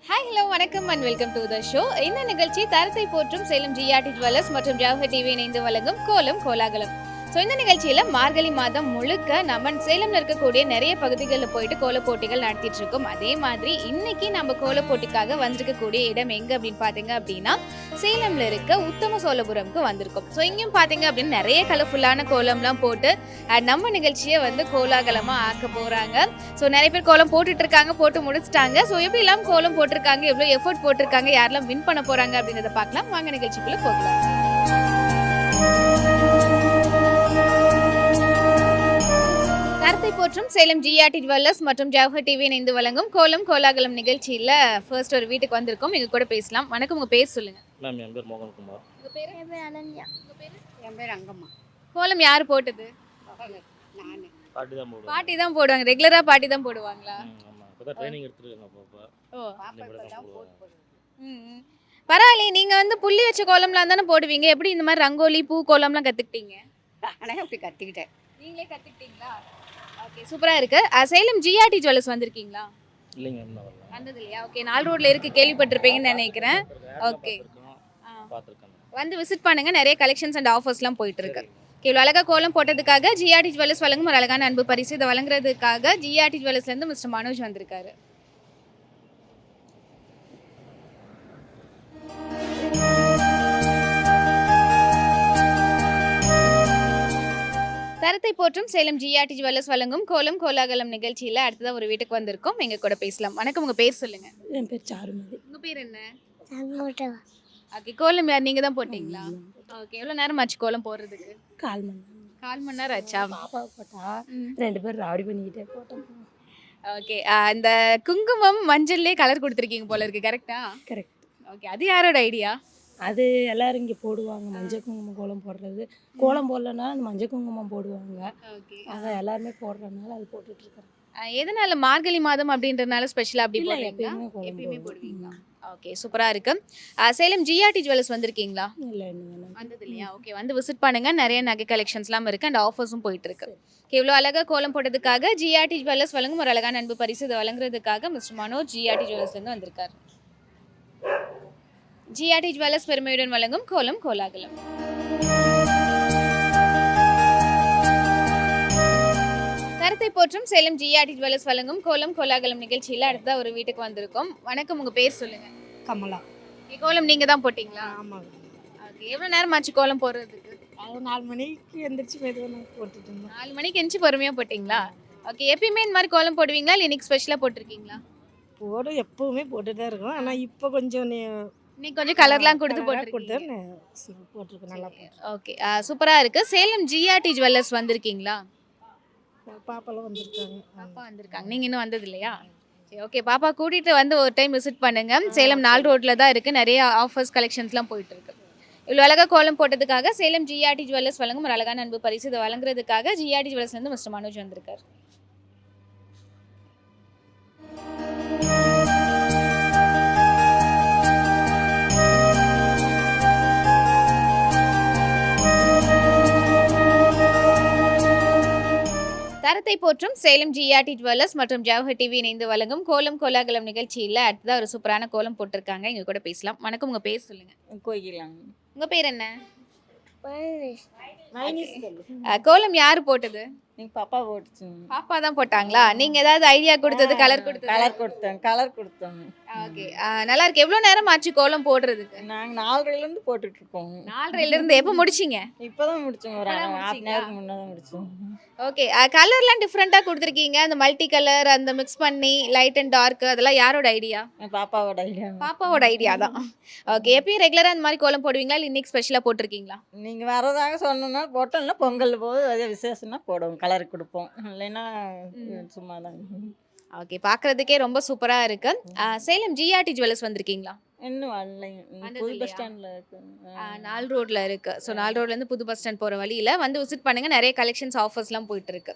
Hi hello வணக்கம் and welcome to the show. இந்த நிகழ்ச்சி தரத்தை போற்றும் சேலம் ஜிஆர்டி ஜுவல்லர்ஸ் மற்றும் ஜவஹர் டிவி இணைந்து வழங்கும் கோலம் கோலாகலம். ஸோ இந்த நிகழ்ச்சியில மார்கழி மாதம் முழுக்க நம்ம சேலம்ல இருக்கக்கூடிய நிறைய பகுதிகளில் போயிட்டு கோல போட்டிகள் நடத்திட்டு இருக்கோம். அதே மாதிரி இன்னைக்கு நம்ம கோல போட்டிக்காக வந்திருக்கக்கூடிய இடம் எங்க அப்படின்னு பாத்தீங்க அப்படின்னா சேலம்ல இருக்க உத்தம சோழபுரம்க்கு வந்திருக்கோம். ஸோ இங்கேயும் பாத்தீங்க அப்படின்னு நிறைய கலர்ஃபுல்லான கோலம்லாம் போட்டு நம்ம நிகழ்ச்சியை வந்து கோலாகலமா ஆக்க போறாங்க. ஸோ நிறைய பேர் கோலம் போட்டுட்டு இருக்காங்க, போட்டு முடிச்சிட்டாங்க. ஸோ எப்படி எல்லாம் கோலம் போட்டிருக்காங்க, எவ்வளவு எஃபோர்ட் போட்டிருக்காங்க, யாரெல்லாம் வின் பண்ண போறாங்க அப்படின்றத பார்க்கலாம். வாங்க நிகழ்ச்சிக்குள்ள போகலாம். தரத்தை போற்றும் சேலம் ஜிஆர்டி ஜுவல்லர்ஸ் மற்றும் ஜவஹர் டிவி இணைந்து வழங்கும் கோலம் கோலாகலம் நிகழ்ச்சியில ஃபர்ஸ்ட் ஒரு வீட்டுக்கு வந்திருக்கோம். எங்க கூட பேசலாம். வணக்கம், உங்க பேர் சொல்லுங்க. மேம் என் பேர் மோகன்குமார். உங்க பேர்? என் பேர் அனன்யா. உங்க பேர்? என் பேர் அங்கம்மா. கோலம் யார் போட்டது? நானு. பாட்டி தான் போடுவேன். பாட்டி தான் போடுவாங்க. ரெகுலரா பாட்டி தான் போடுவாங்களா? ஆமாம், இப்போ தான் ட்ரைனிங் எடுத்துருக்கேன் அப்போ. ஓ, பாப்பா இப்பதான் போட்டு ம். பரவாயில்லையே, நீங்க வந்து புள்ளி வச்ச கோலம்லாம் தானே போடுவீங்க. எப்படி இந்த மாதிரி ரங்கோலி பூ கோலம்லாம் கத்துக்கிட்டீங்க? நானே அப்படி கத்திக்கிட்டேன். நீங்களே கத்துக்கிட்டீங்களா? ஓகே, சூப்பரா இருக்கு. சேலம் ஜிஆர்டி ஜுவல்லர்ஸ் வந்திருக்கீங்களா? இல்லைங்க, இன்னும் வரல. வந்தது இல்லையா? ஓகே, 4 ரோட்ல இருக்கு, கேள்விப்பட்டிருப்பீங்கன்னு நினைக்கிறேன். ஓகே, பார்த்துருக்கேன். வந்து விசிட் பண்ணுங்க. நிறைய கலெக்ஷன்ஸ் அண்ட் ஆஃபர்ஸ்லாம் போயிட்டு இருக்கு. இவ்வளோ அழகா கோலம் போட்டதுக்காக ஜிஆர்டி ஜுவல்லர்ஸ் வழங்கும் ஒரு அழகான அன்பு பரிசு. இதை வழங்குறதுக்காக ஜிஆர்டி ஜுவல்லர்ஸ்ல இருந்து மிஸ்டர் மனோஜ் வந்திருக்காரு. தரத்தை போற்றும் சேலம் ஜிஆர்டி ஜுவல்லர்ஸ் வழங்கும் கோலம் கோலாகலம் நிகழ்ச்சியில அடுத்ததா ஒரு வீட்டுக்கு வந்திருக்கோம். எங்க கூட பேசலாம். வணக்கம், உங்க பேர் சொல்லுங்க. என் பேர் சாருமதி. உங்க பேர் என்ன? சந்தோஷம். ஓகே, கோலம் யார் நீங்க தான் போட்டீங்களா? ஓகே, எவ்வளவு நேரம் ஆச்சு கோலம் போடுறதுக்கு? 1/4 மணி நேரம். 1/4 மணி நேரம் ஆச்சா? பாப்பா போட்டா 2 பேர் ராவடி பண்ணிக்கிட்டே போட்டோம். ஓகே, இந்த குங்குமம் மஞ்சள்லயே கலர் கொடுத்துருக்கீங்க போல இருக்கு, கரெக்டா? கரெக்ட். ஓகே, அது யாரோட ஐடியா? அது எல்லாரும் இங்கே போடுவாங்க. மஞ்சள் குங்குமம் கோலம் போடுறது. கோலம் போடலனால அந்த மஞ்சள் குங்குமம் போடுவாங்க. ஓகே, அதை எல்லாருமே போடுறதுனால அது போட்டுட்டு இருக்கிறேன். எதனால மார்கழி மாதம் அப்படின்றதுனால ஸ்பெஷலா அப்படி இல்லை, போடுறீங்களா? எப்பயுமே கோலம் எப்பயுமே போடுவோம். போடுவீங்களா? ஓகே, சூப்பரா இருக்கு. சேலம் ஜிஆர்டி ஜுவல்லர்ஸ் வந்திருக்கீங்களா? இல்லை, இன்னும் வந்தது இல்லையா? ஓகே, வந்து விசிட் பண்ணுங்க. நிறைய நகை கலெக்ஷன்ஸ்லாம் இருக்கு அண்ட் ஆஃபர்ஸும் போயிட்டு இருக்கு. இவ்வளோ அழகா கோலம் போட்டதுக்காக ஜிஆர்டி ஜுவல்லர்ஸ் வழங்கும் ஒரு அழகான அன்பு பரிசு. இதை வழங்குறதுக்காக மிஸ்டர் மனோஜ் ஜிஆர்டி ஜுவல்லர்ஸ்லேருந்து வந்திருக்காரு. ஜிஆர்டி ஜுவல்லர்ஸ் பெருமையுடன் வழங்கும் கோலம் கோலாகலம். தரத்தை போற்றும் சேலம் ஜிஆர்டி ஜுவல்லர்ஸ் வழங்கும் கோலம் கோலாகலம் நிகழ்ச்சியில் அடுத்ததா ஒரு வீட்டுக்கு வந்திருக்கோம். வணக்கம், உங்க பேர் சொல்லுங்க. கமலா. கோலம் நீங்க தான் போட்டீங்களா? ஆமாம். ஓகே, எவ்வளோ நேரம் ஆச்சு கோலம் போடுறதுக்கு? அது 4 மணிக்கு எந்திரிச்சு மெதுவாக நான் போட்டுட்டு இருந்தேன். 4 மணிக்கு எந்திரிச்சு பொறுமையா போட்டீங்களா? ஓகே, எப்பயுமே இந்த மாதிரி கோலம் போடுவீங்களா இல்லை இன்னைக்கு ஸ்பெஷலாக போட்டிருக்கீங்களா? போடும், எப்பவுமே போட்டு தான் இருக்கோம். ஆனால் இப்போ கொஞ்சம் இன்னைக்கு கொஞ்சம் கலர்லாம் கொடுத்து போட்டிருக்கீங்க. போட்டிருக்கேன். நல்லா ஓகே, சூப்பரா இருக்கு. சேலம் ஜிஆர்டி ஜுவல்லர்ஸ் வந்திருக்கீங்களா? பாப்பாலாம் வந்திருக்காங்க. பாப்பா வந்திருக்காங்க, நீங்க இன்னும் வந்தது இல்லையா? சரி, ஓகே, பாப்பா கூட்டிட்டு வந்து ஒரு டைம் விசிட் பண்ணுங்க. சேலம் 4 ரோட்ல தான் இருக்கு. நிறைய ஆஃபர்ஸ் கலெக்ஷன்ஸ்லாம் போயிட்டு இருக்கு. இவ்வளோ அழகா கோலம் போட்டதுக்காக சேலம் ஜிஆர்டி ஜுவல்லர்ஸ் வழங்கும் ஒரு அழகான அன்பு பரிசு. இதை வழங்குறதுக்காக ஜிஆர்டி ஜுவல்லர்ஸ்ல இருந்து மிஸ்டர் மனோஜ் வந்திருக்காரு. தரத்தை போற்றும் சேலம் ஜிஆர்டி ஜுவல்லர்ஸ் மற்றும் ஜவஹர் டிவி இணைந்து வழங்கும் கோலம் கோலாகலம் நிகழ்ச்சியில் அடுத்ததாக ஒரு சூப்பரான கோலம் போட்டிருக்காங்க. எங்க கூட பேசலாம். வணக்கம், உங்க பேர் சொல்லுங்க. கோயிலாம். உங்க பேர் என்ன? மைனஸ். கோலம் யாரு போட்டது? நீங்கள் பாப்பா போட்டுச்சு. பாப்பா தான் போட்டாங்களா? நீங்க ஏதாவது ஐடியா கொடுத்தது, கலர் கொடுத்தது? கலர் கொடுத்தோம். ஓகே, நல்லா இருக்கு. எவ்வளவு நேரம் ஆச்சு கோலம் போடுறதுக்கு? நாங்கள் 4:30லேருந்து போட்டுட்டு இருக்கோம். 4:30 இருந்து எப்போ முடிச்சிங்க? இப்போதான் முடிச்சோம். ஒரு இப்பதான் 1/2 முடிச்சீங்களா? நேரத்துக்கு முன்னே தான் முடிச்சோம். ஓகே, கலர்லாம் டிஃப்ரெண்ட்டாக கொடுத்துருக்கீங்க. அந்த மல்டி கலர், அந்த மிக்ஸ் பண்ணி லைட் அண்ட் டார்க், அதெல்லாம் யாரோட ஐடியா? என் பாப்பாவோட ஐடியா. பாப்பாவோட ஐடியா தான். ஓகே, எப்பயும் ரெகுலராக அந்த மாதிரி கோலம் போடுவீங்களா இல்லை இன்னைக்கு ஸ்பெஷலாக போட்டிருக்கீங்களா? நீங்கள் வரதாக சொன்னோன்னா போட்டோம். இல்லைன்னா பொங்கல் போது அதே விசேஷம்னா போடுவோம், கலர் கொடுப்போம். இல்லைன்னா சும்மா தான். ஓகே, பார்க்குறதுக்கே ரொம்ப சூப்பராக இருக்கு. சேலம் ஜிஆர்டி ஜுவல்லர்ஸ் வந்திருக்கீங்களா? இன்னும் வரலைங்க. வந்தது புது பஸ் இல்லையா? ஸ்டாண்டில் இருக்கு. 4 ரோட்ல இருக்கு. ஸோ 4 ரோட்லேருந்து புது பஸ் ஸ்டாண்ட் போகிற வழியில் வந்து விசிட் பண்ணுங்க. நிறைய கலெக்ஷன்ஸ் ஆஃபர்ஸ்லாம் போயிட்டு இருக்கு.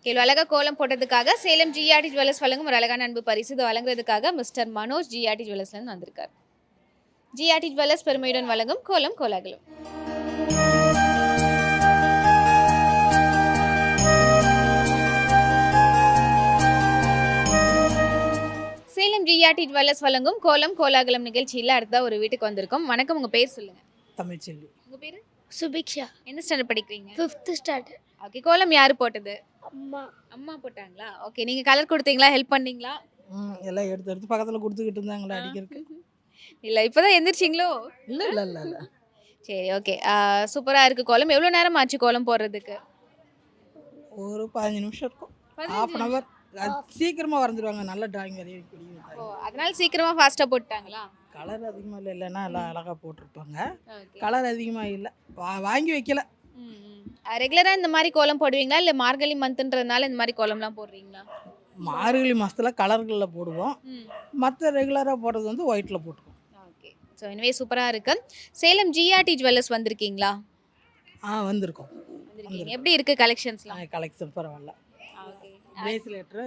இவ்வளோ அழகாக கோலம் போட்டதுக்காக சேலம் ஜிஆர்டி ஜுவல்லர்ஸ் வழங்கும் ஒரு அழகான அன்பு பரிசு. இதை வழங்குறதுக்காக மிஸ்டர் மனோஜ் ஜிஆர்டி ஜுவல்லர்ஸ்லேருந்து வந்திருக்கார். ஜிஆர்டி ஜுவல்லர்ஸ் பெருமையுடன் வழங்கும் கோலம் கோலாகலம். சேலம் சேலம் ஜிஆர்டி ஜுவல்லர்ஸ் வழங்கும் கோலம் கோலாகலம் நிகழ்ச்சியில் அடுத்த ஒரு வீட்டுக்கு வந்திருக்கோம். வணக்கம், உங்க பேர் சொல்லுங்க. தமிழ்ச்செல்வி. உங்க பேரு? சுபிக்ஷா எந்த ஸ்டாண்டர்ட் படிக்கிறீங்க? 5th standard. ஓகே, கோலம் யாரு போட்டது? அம்மா. அம்மா போட்டாங்களா? ஓகே, நீங்க கலர் கொடுத்தீங்களா? ஹெல்ப் பண்ணீங்களா? எல்லாம் எடுத்து எடுத்து பக்கத்தில் கொடுத்துக்கிட்டு இருந்தாங்களா அடிக்கிறதுக்கு. இல்ல, இப்பதான் எந்திரிச்சிங்களோ? இல்லை இல்லை இல்லை இல்லை சரி, ஓகே. சூப்பரா இருக்கு கோலம். எவ்வளவு நேரம் ஆச்சு கோலம் போடுறதுக்கு? ஒரு 15 நிமிஷம் இருக்கும். 1/2 ஹவர். சீக்கிரமாக வரைஞ்சிருவாங்க. நல்ல டிராயிங் வரைய ஓ, அதனால சீக்கிரமா ஃபாஸ்டா போட்டாங்களா? கலர் அதிகமாக இல்லை, இல்லைன்னா எல்லாம் அழகாக போட்டிருப்பாங்க. ஓகே. கலர் அதிகமாக இல்லை, வாங்கி வைக்கல. ரெகுலரா இந்த மாதிரி கோலம் போடுவீங்களா இல்ல மார்கழி மந்த்ன்றதுனால இந்த மாதிரி கோலம்லாம் போடுறீங்களா? மார்கழி மாதத்தில் கலர்களில் போடுவோம். மற்ற ரெகுலராக போடுறது வந்து ஒயிட்டில் போட்டுக்குவோம். ஓகே. ஸோ எனவே சூப்பரா இருக்கு. சேலம் ஜிஆர்டி ஜுவல்லர்ஸ் வந்திருக்கீங்களா? வந்திருக்கோம். வந்திருக்கீங்க. எப்படி இருக்கு கலெக்ஷன்ஸ்லாம்? கலெக்ஷன் பரவாயில்ல. ஓகே. பிரேஸ்லெட்டு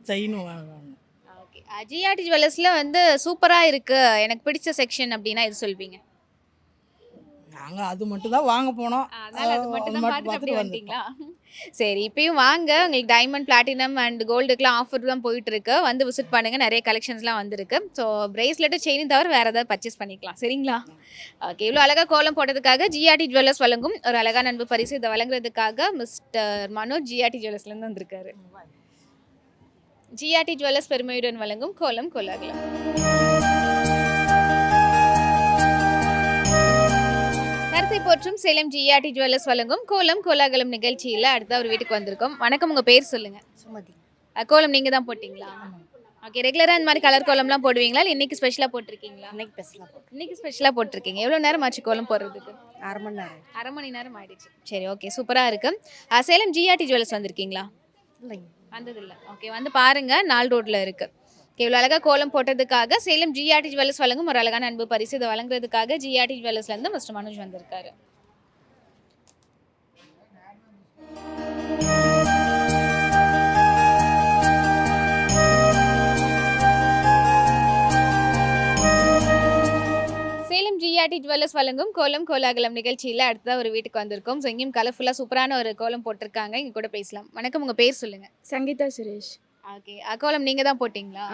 செயினும் வாங்கணும். ஓகே. ஜிஆர்டி ஜுவல்லர்ஸ்ல வந்து சூப்பரா இருக்கு, எனக்கு பிடிச்ச செக்ஷன் அப்படின்னா எது சொல்வீங்க? நாங்கள் அது மட்டும் தான் வாங்க போனோம். அதனால அது மட்டும் தான் பார்த்துட்டு அப்படியே வந்துட்டோம். வந்துட்டீங்களா? சரி, இப்பயும் வாங்க. உங்களுக்கு டைமண்ட், பிளாட்டினம் அண்ட் கோல்டுக்குலாம் ஆஃபர் தான் போயிட்டு இருக்கு. வந்து விசிட் பண்ணுங்க, நிறைய கலெக்ஷன்ஸ்லாம் வந்திருக்கு. ஸோ பிரேஸ்லெட்டும் செயினும் தவிர வேற ஏதாவது பர்ச்சேஸ் பண்ணிக்கலாம். சரிங்களா? ஓகே. இவ்வளோ அழகாக கோலம் போட்டதுக்காக ஜிஆர்டி ஜுவல்லர்ஸ் வழங்கும் ஒரு அழகான அன்பு பரிசு. இதை வழங்குறதுக்காக மிஸ்டர் மனோஜ் ஜிஆர்டி ஜுவல்லர்ஸ்லேருந்து வந்திருக்காரு. ஜிஆர்டி ஜுவல்லர்ஸ் பெருமையுடன் வழங்கும் கோலம் கோலாகலம். கருத்தை போற்றும் சேலம் ஜிஆர்டி ஜுவல்லர்ஸ் வழங்கும் கோலம் கோலாகலம் நிகழ்ச்சியில் அடுத்த ஒரு வீட்டுக்கு வந்திருக்கோம். வணக்கம், உங்க பேர் சொல்லுங்க. சுமதி. கோலம் நீங்க தான் போட்டிங்களா? ஓகே. ரெகுலரா இந்த மாதிரி கலர் கோலம்லாம் போடுவீங்களா இல்லை இன்னைக்கு ஸ்பெஷலா போட்டிருக்கீங்களா? இன்னைக்கு பெஸ்ட்லாம் போட்டு இன்னைக்கு ஸ்பெஷலா போட்டிருக்கீங்க. எவ்வளோ நேரம் ஆச்சு கோலம் போடுறதுக்கு? 1/2 மணி நேரம். 1/2 மணி நேரம் ஆயிடுச்சு. சரி, ஓகே. சூப்பரா இருக்கு. சேலம் ஜிஆர்டி ஜுவல்லர்ஸ் வந்திருக்கீங்களா? இல்லைங்க. வந்ததில்லை. ஓகே, வந்து பாருங்க, நாள் ரோட்ல இருக்கு. இவ்வளோ அழகாக கோலம் போட்டதுக்காக சேலம் ஜிஆர்டி ஜுவல்லர்ஸ் வழங்கும் ஒரு அழகான அன்பு பரிசு. இதை வழங்குறதுக்காக ஜிஆர்டி ஜுவல்லர்ஸ்லேருந்து மிஸ்டர் மனோஜ் வந்திருக்காரு. சேலம் ஜிஆர்டி ஜுவல்லர்ஸ் வழங்கும் கோலம் கோலாகலம் நிகழ்ச்சியில் அடுத்த ஒரு வீட்டுக்கு வந்திருக்கோம். ஸோ இங்கேயும் கலர்ஃபுல்லாக சூப்பரான ஒரு கோலம் போட்டிருக்காங்க. இங்கே கூட பேசலாம். வணக்கம், உங்கள் பேர் சொல்லுங்க. சங்கீதா சுரேஷ். ஓகே. கோலம் நீங்கள் தான் போட்டிங்களா?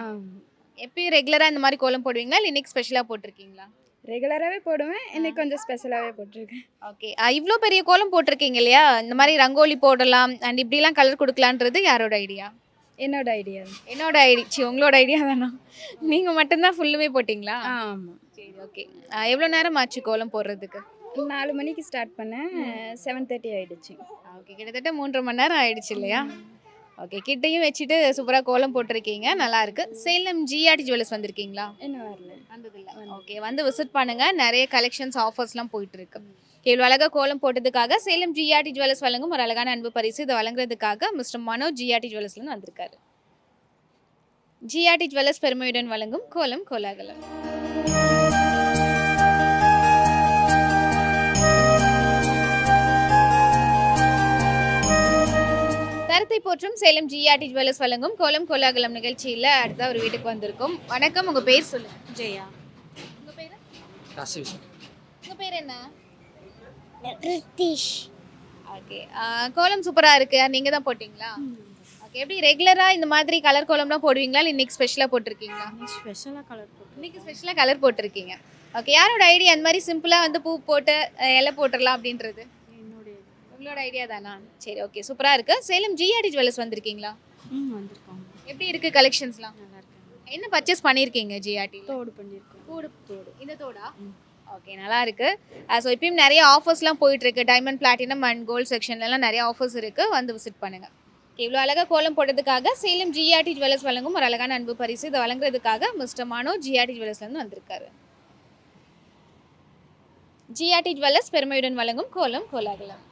எப்பயும் ரெகுலராக இந்த மாதிரி கோலம் போடுவீங்களா இல்லை இன்னைக்கு ஸ்பெஷலாக போட்டிருக்கீங்களா? ரெகுலராகவே போடுவேன், இன்னைக்கு கொஞ்சம் ஸ்பெஷலாகவே போட்டிருக்கேன். ஓகே. இவ்வளோ பெரிய கோலம் போட்டிருக்கீங்க இல்லையா? இந்த மாதிரி ரங்கோலி போடலாம் அண்ட் இப்படிலாம் கலர் கொடுக்கலான்றது யாரோட ஐடியா? என்னோட ஐடியா. என்னோட ஐடியா. உங்களோட ஐடியா தானா? நீங்கள் மட்டும்தான் ஃபுல்லுமே போட்டிங்களா? ஆமாம். சரி, ஓகே. எவ்வளோ நேரம் ஆச்சு கோலம் போடுறதுக்கு? 4 மணிக்கு ஸ்டார்ட் பண்ணேன், 7:30 ஆயிடுச்சு. ஓகே, கிட்டத்தட்ட 3.5 மணி நேரம் ஆயிடுச்சு இல்லையா? ஓகே. கிட்டையும் வச்சுட்டு சூப்பராக கோலம் போட்டிருக்கீங்க, நல்லா இருக்கு. சேலம் ஜிஆர்டி ஜுவல்லர்ஸ் வந்திருக்கீங்களா? என்ன வரல. வந்ததில்லை. ஓகே, வந்து விசிட் பண்ணுங்க, நிறைய கலெக்ஷன்ஸ் ஆஃபர்ஸ்லாம் போயிட்டு இருக்கு. இவ்வளோ அழகாக கோலம் போட்டதுக்காக சேலம் ஜிஆர்டி ஜுவல்லர்ஸ் வழங்கும் ஒரு அழகான அன்பு பரிசு. இதை வழங்குறதுக்காக மிஸ்டர் மனோஜ் ஜிஆர்டி ஜுவல்லர்ஸ்லேருந்து வந்திருக்காரு. ஜிஆர்டி ஜுவல்லர்ஸ் பெருமையுடன் வழங்கும் கோலம் கோலாகலம். கருத்தை போற்றும் சேலம் ஜிஆர்டி ஜுவல்லர்ஸ் வழங்கும் கோலம் கோலாகலம் நிகழ்ச்சியில் அடுத்த ஒரு வீட்டுக்கு வந்திருக்கோம். வணக்கம், உங்கள் பேர் சொல்லுங்க. ஜெயா. உங்கள் பேர்? காசி. உங்கள் பேர் என்ன? ரித்திஷ். ஓகே. கோலம் சூப்பராக இருக்கு, நீங்கள் தான் போட்டிங்களா? ஓகே. எப்படி ரெகுலராக இந்த மாதிரி கலர் கோலம்லாம் போடுவீங்களா இல்லை இன்னைக்கு ஸ்பெஷலாக போட்டிருக்கீங்களா? ஸ்பெஷலாக கலர் போட்டு. இன்னைக்கு ஸ்பெஷலாக கலர் போட்டிருக்கீங்க. ஓகே. யாரோட ஐடியா அந்த மாதிரி சிம்பிளாக வந்து பூ போட்டு இலை போட்டுடலாம் அப்படின்றது? உங்களோட ஐடியா தானா? சரி, ஓகே. சூப்பராக இருக்கு. சேலம் ஜிஆர்டி ஜுவல்லர்ஸ் வந்திருக்கீங்களா? வந்திருக்கோம். எப்படி இருக்கு கலெக்ஷன்ஸ்லாம்? நல்லா இருக்கு. என்ன பர்ச்சேஸ் பண்ணியிருக்கீங்க ஜிஆர்டி? தோடு பண்ணியிருக்கோம். தோடு. இந்த தோடா? ஓகே, நல்லா இருக்கு. ஸோ இப்பயும் நிறைய ஆஃபர்ஸ்லாம் போயிட்டு இருக்கு. டைமண்ட், பிளாட்டினம் அண்ட் கோல்டு செக்ஷன்லாம் நிறைய ஆஃபர்ஸ் இருக்கு, வந்து விசிட் பண்ணுங்க. இவ்வளோ அழகாக கோலம் போட்டதுக்காக சேலம் ஜிஆர்டி ஜுவல்லர்ஸ் வழங்கும் ஒரு அழகான அன்பு பரிசு. இதை வழங்குறதுக்காக மிஸ்டர் மனோஜ் ஜிஆர்டி ஜுவல்லர்ஸ்லேருந்து வந்திருக்காரு. ஜிஆர்டி ஜுவல்லர்ஸ் பெருமையுடன் வழங்கும் கோலம் கோலாகலம்.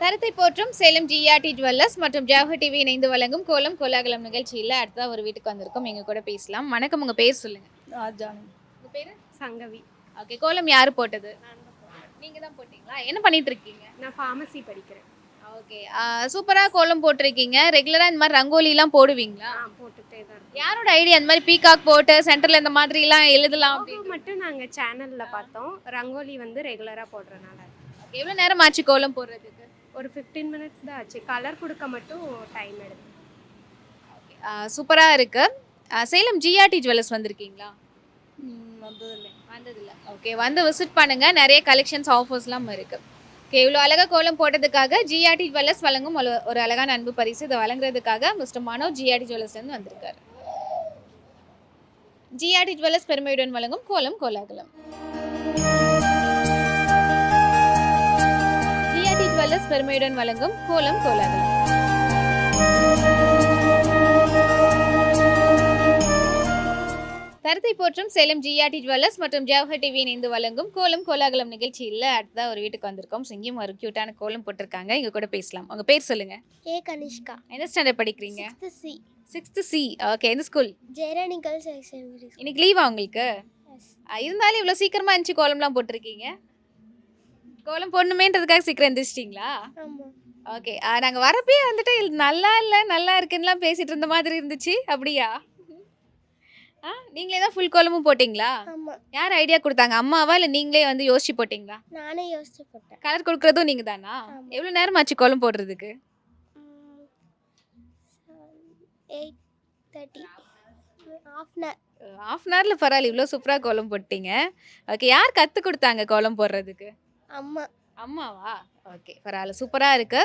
கருத்தை போற்றும் சேலம் ஜிஆர்டி ஜுவல்லர்ஸ் மற்றும் ஜவஹர் டிவி இணைந்து வழங்கும் கோலம் கோலாகலம் நிகழ்ச்சியில் அடுத்த ஒரு வீட்டுக்கு வந்திருக்கோம். எங்க கூட பேசலாம். வணக்கம், உங்க பேர் சொல்லுங்க. ராஜானி. உங்க பேரு? சங்கவி. ஓகே. கோலம் யாரு போட்டது? நீங்க தான் போட்டீங்களா? என்ன பண்ணிட்டு இருக்கீங்க? நான் ஃபார்மசி படிக்கிறேன். ஓகே. சூப்பராக கோலம் போட்டிருக்கீங்க. ரெகுலராக இந்த மாதிரி ரங்கோலிலாம் போடுவீங்களா? போட்டுட்டே தான் இருக்கேன். யாரோட ஐடியா இந்த மாதிரி பீகாக் போட்டு சென்டரில் இந்த மாதிரிலாம் எழுதலாம் மட்டும் நாங்கள் சேனலில் பார்த்தோம், ரங்கோலி வந்து ரெகுலராக போடுறனால. எவ்வளோ நேரம் ஆச்சு கோலம் போடுறதுக்கு? ஒரு 15 மினிட்ஸ் தான் ஆச்சு. கலர் கொடுக்க மட்டும் டைம் எடுக்கும். சூப்பராக இருக்கு. சேலம் ஜிஆர்டி ஜுவல்லர்ஸ் வந்திருக்கீங்களா? வந்ததில்ல. ஓகே, வந்து விசிட் பண்ணுங்க. நிறைய கலெக்ஷன்ஸ் ஆஃபர்ஸ்லாம் இருக்கு. ஓகே, இவ்வளோ அழகாக கோலம் போட்டதுக்காக ஜிஆர்டி ஜுவல்லர்ஸ் வழங்கும் ஒரு அழகான அன்பு பரிசு. இதை வழங்குறதுக்காக மிஸ்டர் மனோஜ் ஜிஆர்டி ஜுவல்லர்ஸ்லேருந்து வந்திருக்காரு. ஜிஆர்டி ஜுவல்லர்ஸ் பெருமையுடன் வழங்கும் கோலம் கோலாகலம். ஜிஆர்டி ஜுவல்லர்ஸ் பெருமையுடன் வழங்கும் கோலம் கோலாகலம். தரத்தை போற்றும் சேலம் ஜிஆர்டி ஜுவல்லர்ஸ் மற்றும் ஜவஹர் டிவி இணைந்து வழங்கும் கோலம் கோலாகலம் நிகழ்ச்சியில் அடுத்ததான் ஒரு வீட்டுக்கு வந்திருக்கோம். இங்கேயும் ஒரு கியூட்டான கோலம் போட்டிருக்காங்க. இங்க கூட பேசலாம். உங்க பேர் சொல்லுங்க. ஏ கனிஷ்கா. எந்த ஸ்டாண்டர்ட் படிக்கிறீங்க? 6th C. 6th C. Okay, எந்த school? Jayarani girls higher secondary school. இன்னைக்கு லீவா உங்களுக்கு? இருந்தாலும் இவ்வளோ சீக்கிரமா இருந்துச்சு கோலம்லாம் போட்டிருக்கீங்க. கோலம் போடணுமேன்றதுக்காக சீக்கிரம் எந்திரிச்சிட்டிங்களா? ஆமா. ஓகே, நாங்கள் வரப்பே வந்துட்டு இது நல்லா இல்லை நல்லா இருக்குன்னுலாம் பேசிட்டு இருந்த மாதிரி இருந்துச்சு. அப்படியா? நீங்களே தான் ஃபுல் கோலமும் போட்டிங்களா? ஆமா. யார் ஐடியா கொடுத்தாங்க? அம்மாவா இல்லை நீங்களே வந்து யோசிச்சு போட்டிங்களா? நானே யோசிச்சு போட்டேன். கலர் கொடுக்குறதும் நீங்கள் தானா? எவ்வளோ நேரம் ஆச்சு கோலம் போடுறதுக்கு? 8:30. half an hour. Half an ஹவரில் பரவாயில்ல, இவ்வளோ சூப்பராக கோலம் போட்டிங்க. ஓகே, யார் கற்றுக் கொடுத்தாங்க கோலம் போடுறதுக்கு? அம்மா. அம்மாவா? ஓகே, பரவாயில்ல, சூப்பராக இருக்கு.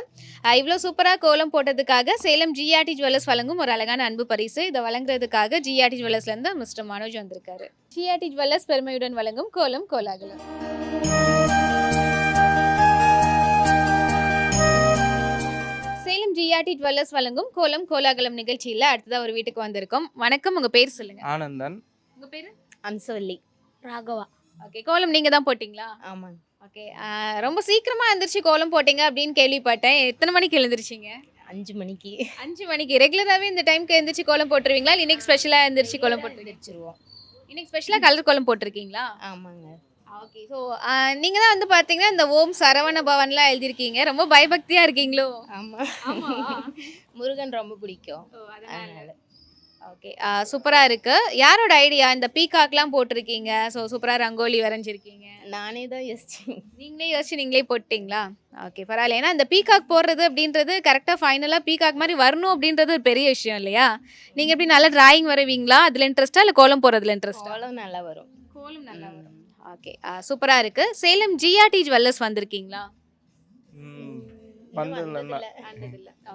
இவ்வளோ சூப்பராக கோலம் போட்டதுக்காக சேலம் ஜிஆர்டி ஜுவல்லர்ஸ் வழங்கும் ஒரு அழகான அன்பு பரிசு. இதை வழங்குறதுக்காக ஜிஆர்டி ஜுவல்லர்ஸ்லேருந்து மிஸ்டர் மனோஜ் வந்திருக்காரு. ஜிஆர்டி ஜுவல்லர்ஸ் பெருமையுடன் வழங்கும் கோலம் கோலாகலம். சேலம் ஜிஆர்டி ஜுவல்லர்ஸ் வழங்கும் கோலம் கோலாகலம் நிகழ்ச்சியில் அடுத்ததாக ஒரு வீட்டுக்கு வந்திருக்கோம். வணக்கம், உங்கள் பேர் சொல்லுங்கள். ஆனந்தன். உங்கள் பேர்? அம்சவல்லி. ராகவா. ஓகே, கோலம் நீங்கள் தான் போட்டிங்களா? ஆமாங்க. ஓகே, ரொம்ப சீக்கிரமா எழுந்திரிச்சு கோலம் போட்டீங்க அப்படின்னு கேள்விப்பட்டேன். எத்தனை மணிக்கு எழுந்திரிச்சிங்க? 5 மணிக்கு. 5 மணிக்கு. ரெகுலராகவே இந்த டைம்க்கு எழுந்திரிச்சு கோலம் போட்டுருவீங்களா? இல்லை இன்னைக்கு ஸ்பெஷலாக எழுந்திரிச்சு கோலம் போட்டுருவீங்க? இன்னைக்கு ஸ்பெஷலாக கலர் கோலம் போட்டிருக்கீங்களா? ஆமாங்க. ஓகே, ஸோ நீங்கள் தான் வந்து பார்த்தீங்கன்னா இந்த ஓம் சரவண பவன்லாம் எழுதியிருக்கீங்க. ரொம்ப பயபக்தியாக இருக்கீங்களோ? ஆமாம். ஆமாம். முருகன் ரொம்ப பிடிக்கும். அதனால. ஓகே, சூப்பராக இருக்கு. யாரோட ஐடியா இந்த பீகாக்லாம் போட்டிருக்கீங்க? ஸோ சூப்பராக ரங்கோலி வரைஞ்சிருக்கீங்க. நானே தான் யோசிச்சேன். நீங்களே யோசிச்சு நீங்களே போட்டிங்களா? ஓகே, பரவாயில்ல. ஏன்னா இந்த பீகாக் போடுறது அப்படின்றது கரெக்டாக ஃபைனலாக பீகாக் மாதிரி வரணும் அப்படின்றது ஒரு பெரிய விஷயம் இல்லையா? நீங்கள் எப்படி நல்லா டிராயிங் வரைவீங்களா? அதில் இன்ட்ரெஸ்ட்டா இல்லை கோலம் போடுறதுல இன்ட்ரெஸ்ட்டா? கோலம் நல்லா வரும். கோலம் நல்லா வரும். ஓகே, சூப்பராக இருக்கு. சேலம் ஜிஆர்டி ஜுவல்லர்ஸ் வந்திருக்கீங்களா? வந்ததில்ல.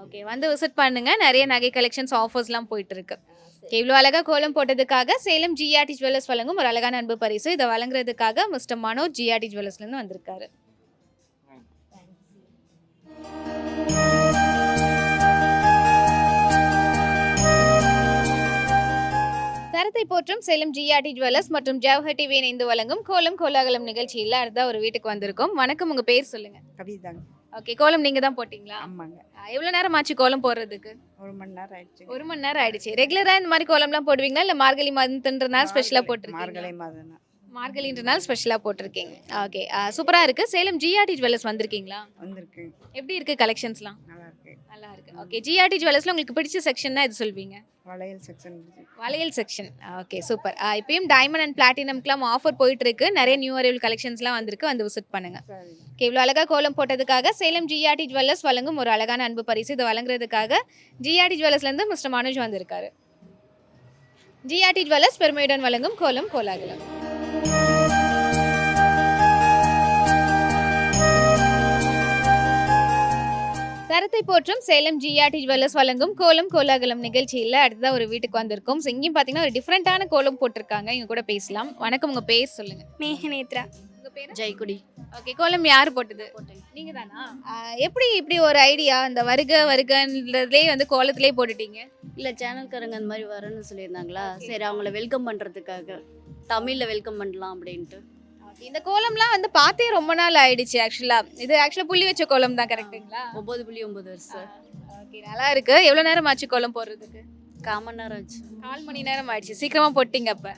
ஓகே, வந்து விசிட் பண்ணுங்க. நிறைய நகை கலெக்ஷன்ஸ் ஆஃபர்ஸ்லாம் போயிட்டு இருக்கு. இவ்வளோ அழகாக கோலம் போட்டதுக்காக சேலம் ஜிஆர்டி ஜுவல்லர்ஸ் வழங்கும் ஒரு அழகான அன்பு பரிசு. இதை வழங்குறதுக்காக மிஸ்டர் மனோஜ் ஜிஆர்டி ஜுவல்லர்ஸ்லேருந்து வந்திருக்காரு. தரத்தை போற்றும் சேலம் ஜிஆர்டி ஜுவல்லர்ஸ் மற்றும் ஜவஹர் டிவி இணைந்து வழங்கும் கோலம் கோலாகலம் நிகழ்ச்சியில் அடுத்த ஒரு வீட்டுக்கு வந்திருக்கோம். வணக்கம், உங்கள் பேர் சொல்லுங்க. கவிதாங்க. ஓகே, கோலம் நீங்கள் தான் போட்டிங்களா? ஆமாங்க. எவ்வளோ நேரம் ஆச்சு கோலம் போடுறதுக்கு? 1 மணி நேரம் ஆயிடுச்சு. 1 மணி நேரம் ஆயிடுச்சு. ரெகுலராக இந்த மாதிரி கோலம்லாம் போடுவீங்களா இல்லை மார்கழி மாதத்துன்றனால ஸ்பெஷலாக போட்டிருக்கீங்க? மார்கழி மாதம். மார்கழின்றனால ஸ்பெஷலாக போட்டிருக்கீங்க. ஓகே, சூப்பராக இருக்குது. சேலம் ஜிஆர்டி ஜுவல்லர்ஸ் வந்திருக்கீங்களா? வந்திருக்கு. எப்படி இருக்குது கலெக்ஷன்ஸ்லாம்? நல்லா இருக்கு. நல்லா இருக்கு. ஓகே, ஜிஆர்டி ஜுவல்லர்ஸில் உங்களுக்கு பிடிச்ச செக்ஷன்னா எது சொல்வீங்க? வளையல் செக்ஷன். வளையல் செக்ஷன். Okay, super. இப்பயும் டைமண்ட் அண்ட் பிளாட்டினம்க்குலாம் ஆஃபர் போயிட்டு இருக்கு. நிறைய நியூ அரைவல் கலெக்ஷன்ஸ்லாம் வந்திருக்கு. வந்து விசிட் பண்ணுங்க. ஓகே, இவ்வளோ அழகாக கோலம் போட்டதுக்காக சேலம் ஜிஆர்டி ஜுவல்லர்ஸ் வழங்கும் ஒரு அழகான அன்பு பரிசு. இதை வழங்குறதுக்காக ஜிஆர்டி ஜுவல்லர்ஸ்லேருந்து மிஸ்டர் மனோஜ் வந்திருக்காரு. ஜிஆர்டி ஜுவல்லர்ஸ் பெருமையுடன் வழங்கும் கோலம் கோலாகலம். தரத்தை போற்றும் சேலம் ஜிஆர்டி ஜுவல்லர்ஸ் வழங்கும் கோலம் கோலாகலம் நிகழ்ச்சியில் அடுத்ததான் ஒரு வீட்டுக்கு வந்திருக்கோம். இங்கேயும் பார்த்தீங்கன்னா ஒரு டிஃப்ரெண்ட்டான கோலம் போட்டிருக்காங்க. இங்கே கூட பேசலாம். வணக்கம், உங்கள் பேர் சொல்லுங்க. மேகநேத்ரா. உங்கள் பேர்? ஜெயக்குடி. ஓகே, கோலம் யார் போட்டது? நீங்கள் தானா? எப்படி இப்படி ஒரு ஐடியா இந்த வருகன்றதுலேயே வந்து கோலத்திலே போட்டுட்டீங்க? இல்லை, சேனல்காரங்க அந்த மாதிரி வரணும்னு சொல்லியிருந்தாங்களா, சரி அவங்கள வெல்கம் பண்ணுறதுக்காக தமிழில் வெல்கம் பண்ணலாம் அப்படின்ட்டு. இந்த கோலம்லாம் வந்து பார்த்தே ரொம்ப நாள் ஆயிடுச்சு. இது ஆக்சுவலாக புள்ளி வச்ச கோலம் தான், கரெக்டுங்களா? 9.9 வருஷம். ஓகே, நல்லா இருக்கு. எவ்வளோ நேரம் ஆச்சு கோலம் போடுறதுக்கு? 1/4 மணி நேரம் ஆச்சு. 4 மணி நேரம் ஆயிடுச்சு. சீக்கிரமாக போட்டிங்க அப்போ?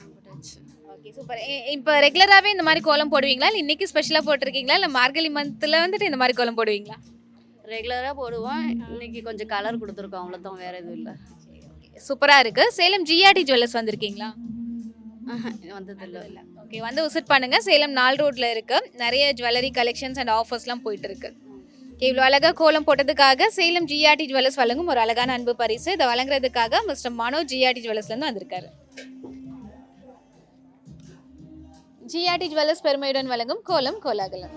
Okay, super. இப்போ ரெகுலராகவே இந்த மாதிரி கோலம் போடுவீங்களா இல்லை இன்னைக்கு ஸ்பெஷலாக போட்டிருக்கீங்களா இல்லை மார்கழி மந்த்தில் வந்துட்டு இந்த மாதிரி கோலம் போடுவீங்களா? ரெகுலராக போடுவோம். இன்னைக்கு கொஞ்சம் கலர் கொடுத்துருக்கோம், அவ்வளோதான், வேறு எதுவும் இல்லை. சூப்பராக இருக்கு. சேலம் ஜிஆர்டி ஜுவல்லர்ஸ் வந்திருக்கீங்களா? வந்ததில்லை. ஓகே, வந்து விசிட் பண்ணுங்க. சேலம் 4 ரோட்ல இருக்கு. நிறைய ஜுவல்லரி கலெக்ஷன்ஸ் அண்ட் ஆஃபர்ஸ்லாம் போயிட்டு இருக்கு. இவ்வளோ அழகா கோலம் போட்டதுக்காக சேலம் ஜிஆர்டி ஜுவல்லர்ஸ் வழங்கும் ஒரு அழகான அன்பு பரிசு. இதை வழங்குறதுக்காக மிஸ்டர் மனோஜ் ஜிஆர்டி ஜுவல்லர்ஸ்லேருந்து வந்திருக்காரு. ஜிஆர்டி ஜுவல்லர்ஸ் பெருமையுடன் வழங்கும் கோலம் கோலாகலம்.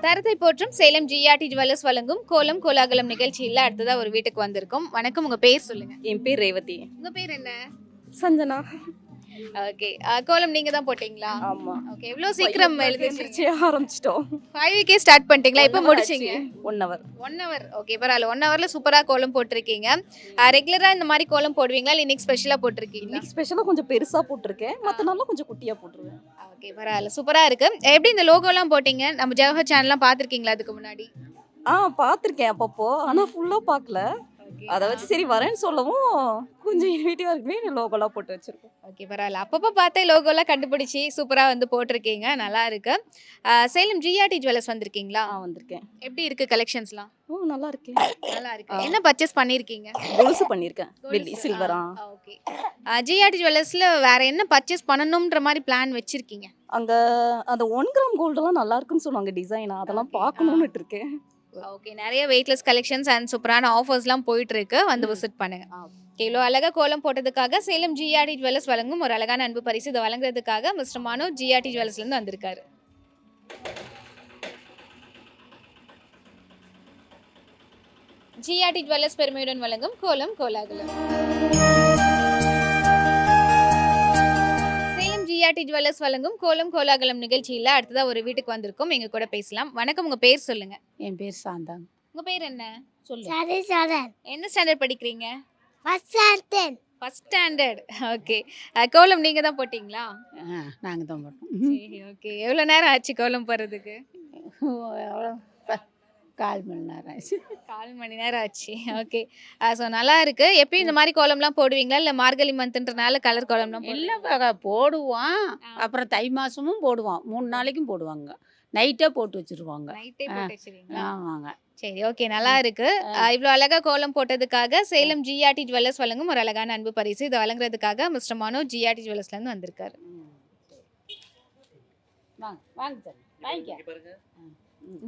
தரத்தை போற்றும் சேலம் ஜிஆர்டி ஜுவல்லர்ஸ் வழங்கும் கோலம் கோலாகலம் நிகழ்ச்சியில் அடுத்ததா ஒரு வீட்டுக்கு வந்திருக்கோம். வணக்கம், உங்க பேர் சொல்லுங்க. என் பேர் ரேவதி. உங்க பேர் என்ன? சஞ்சனா. ஓகே, கோலம் நீங்க தான் போட்டீங்களா? ஆமா. ஓகே, இவ்வளோ சீக்கிரம் எழுதிச்சு ஆரம்பிச்சிட்டோம். 5 ஸ்டார்ட் பண்ணிட்டீங்களா? இப்போ முடிச்சிங்க? 1 hour. 1 hour. ஓகே, பரவாயில்ல. 1 hourல சூப்பரா கோலம் போட்டிருக்கீங்க. ரெகுலரா இந்த மாதிரி கோலம் போடுவீங்களா இல்லை இன்னைக்கு ஸ்பெஷலா போட்டிருக்கீங்களா? இன்னைக்கு ஸ்பெஷலா கொஞ்சம் பெருசா போட்டிருக்கேன். மத்த நாள்லாம் கொஞ்சம் குட்டியா போட்டுருவேன். ஓகே, பரவாயில்ல. சூப்பரா இருக்கு. எப்படி இந்த லோகோலாம் போட்டீங்க? நம்ம ஜவஹர் சேனல்லாம் பார்த்துருக்கீங்களா அதுக்கு முன்னாடி? பார்த்துருக்கேன் அப்பப்போ. ஆனா ஃபுல்லா பார்க்கல. அதை வச்சு சரி வரேன்னு சொல்லவும் கொஞ்சம் என் வீட்டு வரைக்குமே லோகோலாம் போட்டு வச்சிருக்கோம். ஓகே, பரவாயில்ல. அப்பப்போ பார்த்தே லோகோலாம் கண்டுபிடிச்சி சூப்பரா வந்து போட்டிருக்கீங்க. நல்லா இருக்கு. சேலம் ஜிஆர்டி ஜுவல்லர்ஸ் வந்திருக்கீங்களா? வந்திருக்கேன். எப்படி இருக்கு கலெக்ஷன்ஸ்லாம்? நல்லா இருக்கேன். நல்லா இருக்கு. என்ன பர்ச்சேஸ் பண்ணிருக்கீங்க? கொலுசு பண்ணிருக்கேன். வெள்ளி சில்வரா. ஓகே, ஜிஆர்டி ஜுவல்லர்ஸ்ல வேற என்ன பர்ச்சேஸ் பண்ணணும்ன்ற மாதிரி பிளான் வச்சிருக்கீங்க? அங்க அந்த 1 கிராம் கோல்டெல்லாம் நல்லா இருக்குன்னு சொல்லுவாங்க டிசைனா. அதெல்லாம் பார்க்கணும்னு இருக்கேன். ஓகே, நிறைய வெயிட்லெஸ் கலெக்ஷன்ஸ் அண்ட் சூப்பரான ஆஃபர்ஸ்லாம் போயிட்டு இருக்கு. வந்து விசிட் பண்ணுங்க. இவ்வளோ அழகா கோலம் போட்டதுக்காக சேலம் ஜிஆர்டி ஜுவல்லர்ஸ் வழங்கும் ஒரு அழகான அன்பு பரிசு. இதை வழங்குறதுக்காக மிஸ்டர் மனோஜ் ஜிஆர்டி ஜுவல்லர்ஸ்லேருந்து வந்திருக்காரு. ஜிஆர்டி ஜுவல்லர்ஸ் பெருமையுடன் வழங்கும் கோலம் கோலாகலம். சேலம் ஜிஆர்டி ஜுவல்லர்ஸ் வழங்கும் கோலம் கோலாகலம் நிகழ்ச்சியில் அடுத்ததா ஒரு வீட்டுக்கு வந்திருக்கோம். எங்க கூட பேசலாம். வணக்கம், உங்க பேர் சொல்லுங்க. என் பேர் சாந்தாங்க. உங்க பேர் என்ன? சொல்லு. எந்த ஸ்டாண்டர்ட் படிக்கிறீங்க? First first standard. ஓகே, கோலம் நீங்க தான் போட்டீங்களா? நாங்கள் தான் போட்டோம். சரி, ஓகே. எவ்வளோ நேரம் ஆச்சு கோலம் போடுறதுக்கு? கால் மணி நேரம் ஆச்சு. 1/4 மணி நேரம் ஆச்சு. ஓகே, ஸோ நல்லா இருக்கு. எப்பயும் இந்த மாதிரி கோலம்லாம் போடுவீங்களா இல்லை மார்கழி மந்த்ன்றனால கலர் கோலம்லாம் இல்லை போடுவான். அப்புறம் தை மாதமும் போடுவான். 3 நாளைக்கும் போடுவாங்க. நைட்டே போட்டு வச்சுருவாங்க. நைட்டே போட்டு வச்சிருவீங்களா? ஆமாங்க. சரி, ஓகே, நல்லா இருக்கு. இவ்வளோ அழகா கோலம் போட்டதுக்காக சேலம் ஜிஆர்டி ஜுவல்லர்ஸ் வழங்கும் ஒரு அழகான அன்பு பரிசு. இதை வழங்குறதுக்காக மிஸ்டர் மனோஜ் ஜிஆர்டி ஜுவல்லர்ஸ்லேருந்து வந்திருக்காரு. வாங்க வாங்க சார் வாங்கிக்க.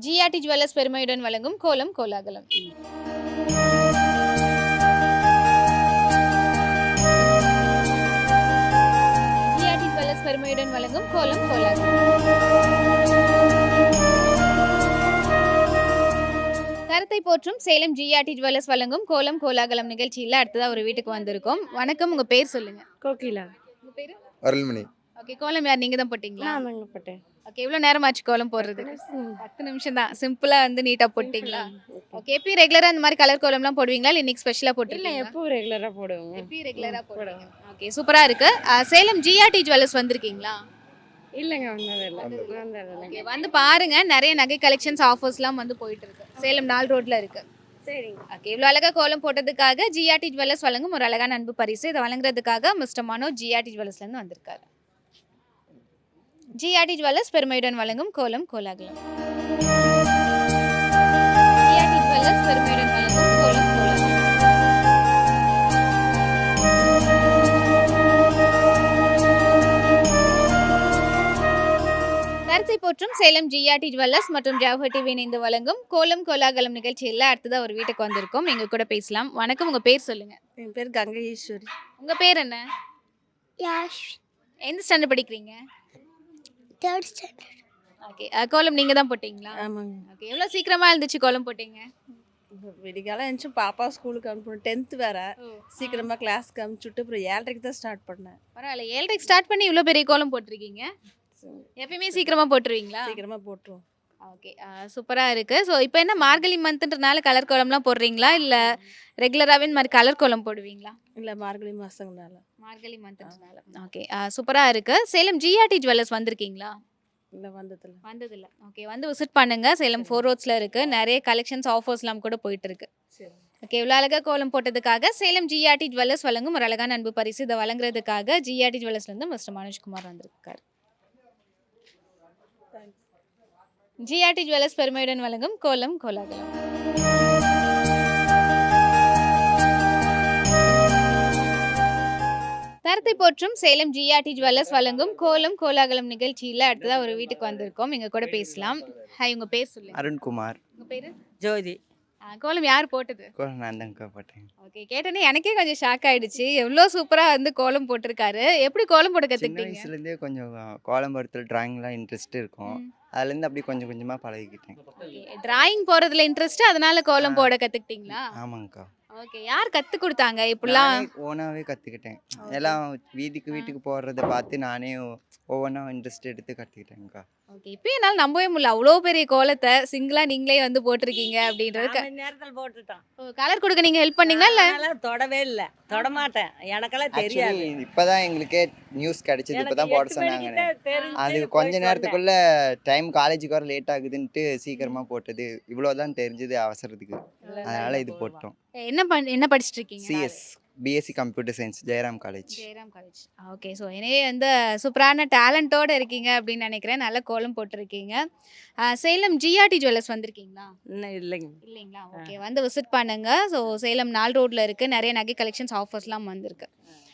ஜிஆர்டி ஜுவல்லர்ஸ் பெருமையுடன் வழங்கும் கோலம் கோலாகலம். ஜிஆர்டி ஜுவல்லர்ஸ் பெருமையுடன் வழங்கும் கோலம் கோலாகலம். தரத்தை போற்றும் சேலம் ஜிஆர்டி ஜுவல்லர்ஸ் வழங்கும் கோலம் கோலாகலம் நிகழ்ச்சியில் அடுத்ததா ஒரு வீட்டுக்கு வந்திருக்கோம். வணக்கம், உங்க பேர் சொல்லுங்க. கோகிலா. உங்க பேரு? அருள்மணி. ஓகே, கோலம் யார் நீங்க தான் போட்டீங்களா? நான் தாங்க போட்டேன். ஓகே, எவ்வளோ நேரம் ஆச்சு கோலம் போடுறதுக்கு? 10 நிமிஷம் தான். சிம்பிளா வந்து நீட்டா போட்டீங்களா? ஓகே, எப்பயும் ரெகுலரா இந்த மாதிரி கலர் கோலம்லாம் போடுவீங்களா இல்லை இன்னைக்கு ஸ்பெஷலா இல்லை போட்டுருக்கீங்களா? எப்போ ரெகுலரா போடுவோம். எப்பயும் ரெகுலரா போடுவீங்க. ஓகே, சூப்பரா இருக்கு. சேலம் ஜிஆர்டி ஜுவல்லர்ஸ் வந்திருக்கீங்களா? இல்லைங்க வந்ததில்லை. ஓகே, வந்து பாருங்க. நிறைய நகை கலெக்ஷன்ஸ் ஆஃபர்ஸ்லாம் வந்து போயிட்டு இருக்கு. சேலம் 4 ரோட்ல இருக்கு. சரிங்க. ஓகே, இவ்வளோ அழகா கோலம் போட்டதுக்காக ஜிஆர்டி ஜுவல்லர்ஸ் வழங்கும் ஒரு அழகான அன்பு பரிசு. இதை வழங்குறதுக்காக மிஸ்டர் மனோஜ் ஜிஆர்டி ஜுவல்லர்ஸ்லேருந்து வந்திருக்காரு. ஜிஆர்டி ஜுவல்லர்ஸ் பெருமையுடன் வழங்கும் கோலம் கோலாகலம். ஜிஆர்டி ஜுவல்லர்ஸ் பெருமையுடன் வழங்கும் கோலம் கோலாகலம். தரத்தை போற்றும் சேலம் ஜிஆர்டி ஜுவல்லர்ஸ் மற்றும் ஜவஹர் டிவி இணைந்து வழங்கும் கோலம் கோலாகலம் நிகழ்ச்சியில் அடுத்ததா ஒரு வீட்டுக்கு வந்திருக்கோம். எங்க கூட பேசலாம். வணக்கம், உங்க பேர் சொல்லுங்க. என் பேர் கங்கை ஈஸ்வரி. உங்க பேர் என்ன? யாஷ். எந்த ஸ்டாண்டர்ட் படிக்கிறீங்க? 3rd standard. ஓகே, கோலம் நீங்க தான் போட்டீங்களா? ஆமாங்க. ஓகே, எவ்வளோ சீக்கிரமா இருந்துச்சு கோலம் போட்டீங்க? விடிகாலம் எழுந்துச்சு பாப்பா ஸ்கூலுக்கு அனுப்பணும். 10th வேற. சீக்கிரமா கிளாஸ்க்கு அனுப்பிச்சுட்டு அப்புறம் 7:30க்கு தான் ஸ்டார்ட் பண்ணேன். பரவாயில்ல, 7:30க்கு ஸ்டார்ட் பண்ணி இவ்வளோ பெரிய கோலம் போட்டிருக்கீங்க. எப்பயுமே சீக்கிரமா போட்டுருவீங்களா? சீக்கிரமா போட்டுருவோம். ஓகே, சூப்பரா இருக்கு. ஸோ இப்போ என்ன மார்கழி மந்த்ன்றனால கலர் கோலம்லாம் போடுறீங்களா இல்லை ரெகுலராகவே இந்த மாதிரி கலர் கோலம் போடுவீங்களா? இல்லை மார்கழி மாதங்களால. மார்கழி மந்த்ன்றனால. ஓகே, சூப்பரா இருக்கு. சேலம் ஜிஆர்டி ஜுவல்லர்ஸ் வந்திருக்கீங்களா? இல்லை வந்ததில்லை. ஓகே, வந்து விசிட் பண்ணுங்க. சேலம் 4 ரோட்ஸ்ல இருக்கு. நிறைய கலெக்ஷன்ஸ் ஆஃபர்ஸ்லாம் கூட போயிட்டு இருக்கு. ஓகே, இவ்வளோ அழகா கோலம் போட்டதுக்காக சேலம் ஜிஆர்டி ஜுவல்லர்ஸ் வழங்கும் ஒரு அழகான அன்பு பரிசு. இதை வழங்குறதுக்காக ஜிஆர்டி ஜுவல்லர்ஸ்லேருந்து மிஸ்டர் மனோஜ்குமார் வந்திருக்காரு. ஜிஆர்டி ஜுவல்லர்ஸ் பெருமையுடன் வழங்கும் கோலம் கோலாகலம். தரத்தை போற்றும் சேலம் ஜிஆர்டி ஜுவல்லர்ஸ் வழங்கும் கோலம் கோலாகலம் நிகழ்ச்சியில் அடுத்ததா ஒரு வீட்டுக்கு வந்திருக்கோம். எங்க கூட பேசலாம். ஹாய், உங்க பேர் சொல்லுங்க. அருண்குமார். உங்க பேரு? ஜோதி. கோலம் யார் போட்டது? நான் தான்க்கா போட்டேன். ஓகே, கேட்டோன்னே எனக்கே கொஞ்சம் ஷாக் ஆயிடுச்சு. எவ்வளோ சூப்பரா வந்து கோலம் போட்டிருக்காரு. எப்படி கோலம் போட சின்ன கத்துக்கிட்டீங்க? வயசுலேருந்தே கொஞ்சம் கோலம் போடுறதுல டிராயிங்லாம் இன்ட்ரெஸ்ட் இருக்கும். அதுலேருந்து அப்படியே கொஞ்சம் கொஞ்சமாக பழகிக்கிட்டேன். டிராயிங் போறதுல இன்ட்ரெஸ்ட், அதனால கோலம் போட கத்துக்கிட்டீங்களா? ஆமாங்கக்கா. ஓகே, யார் கத்து கொடுத்தாங்க இப்படிலாம்? ஓனாகவே கற்றுக்கிட்டேன். எல்லாம் வீட்டுக்கு போடுறத பார்த்து நானே ஒவ்வொன்றா இன்ட்ரெஸ்ட் எடுத்து கற்றுக்கிட்டேங்க்கா. ஓகே, இப்போ என்னால் நம்பவே முடியல. அவ்வளோ பெரிய கோலத்தை சிங்கிளா நீங்களே வந்து போட்டிருக்கீங்க அப்படின்றது. நேரத்தில் போட்டுட்டான். கலர் கொடுக்க நீங்க ஹெல்ப் பண்ணீங்களா இல்ல? தொடவே இல்லை, தொடமாட்டேன், எனக்கெல்லாம் தெரியாது. ஆக்சுவலி இப்போ தான் எங்களுக்கே நியூஸ் கிடைச்சது. இப்போ தான் போட சொன்னாங்க. அது கொஞ்ச நேரத்துக்குள்ள டைம் காலேஜுக்கு வர லேட் ஆகுதுன்ட்டு சீக்கிரமாக போட்டது. இவ்வளோ தான் தெரிஞ்சது அவசரத்துக்கு. அதனால இது போட்டோம். என்ன படிச்சிட்டு இருக்கீங்க? CS BSc computer science Jayaram college. Jayaram college. Okay, so எனவே வந்து சூப்பரான டேலண்டோட இருக்கீங்க அப்படின்னு நினைக்கிறேன். நல்ல கோலம் போட்டிருக்கீங்க. சேலம் ஜிஆர்டி ஜுவல்லர்ஸ் வந்திருக்கீங்களா? இன்னும் இல்லைங்க. இல்லைங்களா? ஓகே, வந்து விசிட் பண்ணுங்க. ஸோ சேலம் 4 ரோட்ல இருக்கு. நிறைய நகை கலெக்ஷன்ஸ் ஆஃபர்ஸ்லாம் வந்திருக்கு.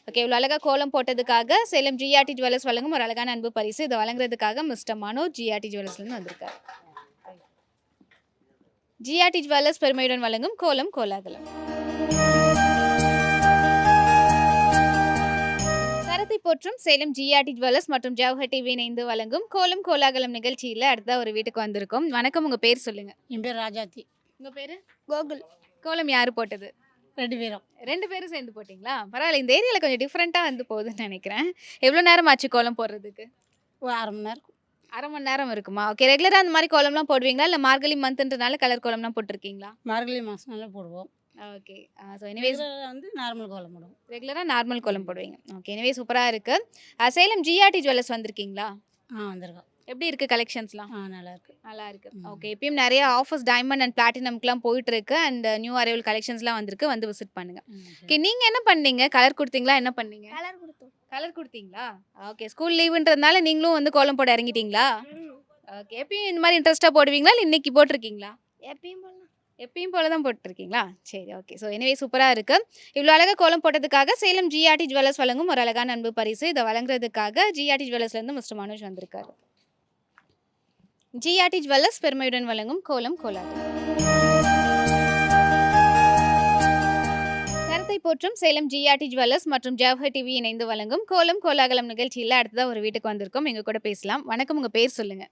ஓகே, இவ்வளோ அழகாக கோலம் போட்டதுக்காக சேலம் ஜிஆர்டி ஜுவல்லர்ஸ் வழங்கும் ஒரு அழகான அன்பு பரிசு. இதை வழங்குறதுக்காக மிஸ்டர் மனோஜ் ஜிஆர்டி ஜுவல்லர்ஸ்லேருந்து வந்திருக்காரு. ஜிஆர்டி ஜுவல்லர்ஸ் பெருமையுடன் வழங்கும் கோலம் கோலாகலம். தரத்தை போற்றும் சேலம் ஜிஆர்டி ஜுவல்லர்ஸ் மற்றும் ஜவஹர் டிவி இணைந்து வழங்கும் கோலம் கோலாகலம் நிகழ்ச்சியில் அடுத்த ஒரு வீட்டுக்கு வந்திருக்கோம். வணக்கம், உங்க பேர் சொல்லுங்க. என் பேர் ராஜாத்தி. உங்க பேரு? கோகுல். கோலம் யாரு போட்டது? 2 பேரும். 2 பேரும் சேர்ந்து போட்டிங்களா? பரவாயில்ல, இந்த ஏரியாவில் கொஞ்சம் டிஃப்ரெண்ட்டாக வந்து போகுதுன்னு நினைக்கிறேன். எவ்வளோ நேரம் ஆச்சு கோலம் போடுறதுக்கு? ஒரு 1/2 மணி நேரம். 1/2 மணி நேரம் இருக்குமா? ஓகே, ரெகுலராக அந்த மாதிரி கோலம்லாம் போடுவீங்களா இல்லை மார்கழி மந்த்ன்றனால கலர் கோலம்லாம் போட்டிருக்கீங்களா? மார்கழி மாதம்னால போடுவோம். ஓகே, ஸோ எனிவேஸ் வந்து நார்மல் கோலம் போடுவோம். ரெகுலராக நார்மல் கோலம் போடுவீங்க. ஓகே, எனவே சூப்பராக இருக்குது. சேலம் ஜிஆர்டி ஜுவல்லர்ஸ் வந்திருக்கீங்களா? வந்திருக்கோம். எப்படி இருக்குது கலெக்ஷன்ஸ்லாம்? நல்லா இருக்கு. நல்லா இருக்கு. ஓகே, இப்பயும் நிறைய ஆஃபர்ஸ் டைமண்ட் அண்ட் பிளாட்டினம்க்குலாம் போயிட்டு இருக்கு. அண்ட் நியூ அரைவல் கலெக்ஷன்ஸ்லாம் வந்திருக்கு. வந்து விசிட் பண்ணுங்க. ஓகே, நீங்கள் என்ன பண்ணீங்க? கலர் கொடுத்தீங்களா? என்ன பண்ணீங்க? கலர் கொடுத்தோம். கலர் கொடுத்தீங்களா? ஓகே, ஸ்கூல் லீவுன்றதுனால நீங்களும் வந்து கோலம் போட இறங்கிட்டீங்களா? ஓகே, எப்பயும் இந்த மாதிரி இன்ட்ரெஸ்ட்டாக போடுவீங்களா இல்லை இன்னைக்கு போட்டிருக்கீங்களா? எப்பயும் போடலாம். எப்பயும் போல தான் போட்டிருக்கீங்களா? சரி, ஓகே. ஸோ எனவே சூப்பராக இருக்குது. இவ்வளோ அழகாக கோலம் போட்டதுக்காக சேலம் ஜிஆர்டி ஜுவல்லர்ஸ் வழங்கும் ஒரு அழகான அன்பு பரிசு. இதை வழங்குறதுக்காக ஜிஆர்டி ஜுவல்லர்ஸ்லேருந்து மிஸ்டர் மனோஜ் வந்திருக்காரு. ஜிஆர்டி ஜுவல்லர்ஸ் பெருமையுடன் வழங்கும் கோலம் கோலாகலம். தரத்தை போற்றும் சேலம் ஜிஆர்டி ஜுவல்லர்ஸ் மற்றும் ஜவஹர் டிவி இணைந்து வழங்கும் கோலம் கோலாகலம் நிகழ்ச்சியில் அடுத்ததாக ஒரு வீட்டுக்கு வந்திருக்கோம். எங்க கூட பேசலாம். வணக்கம், உங்க பேர் சொல்லுங்க.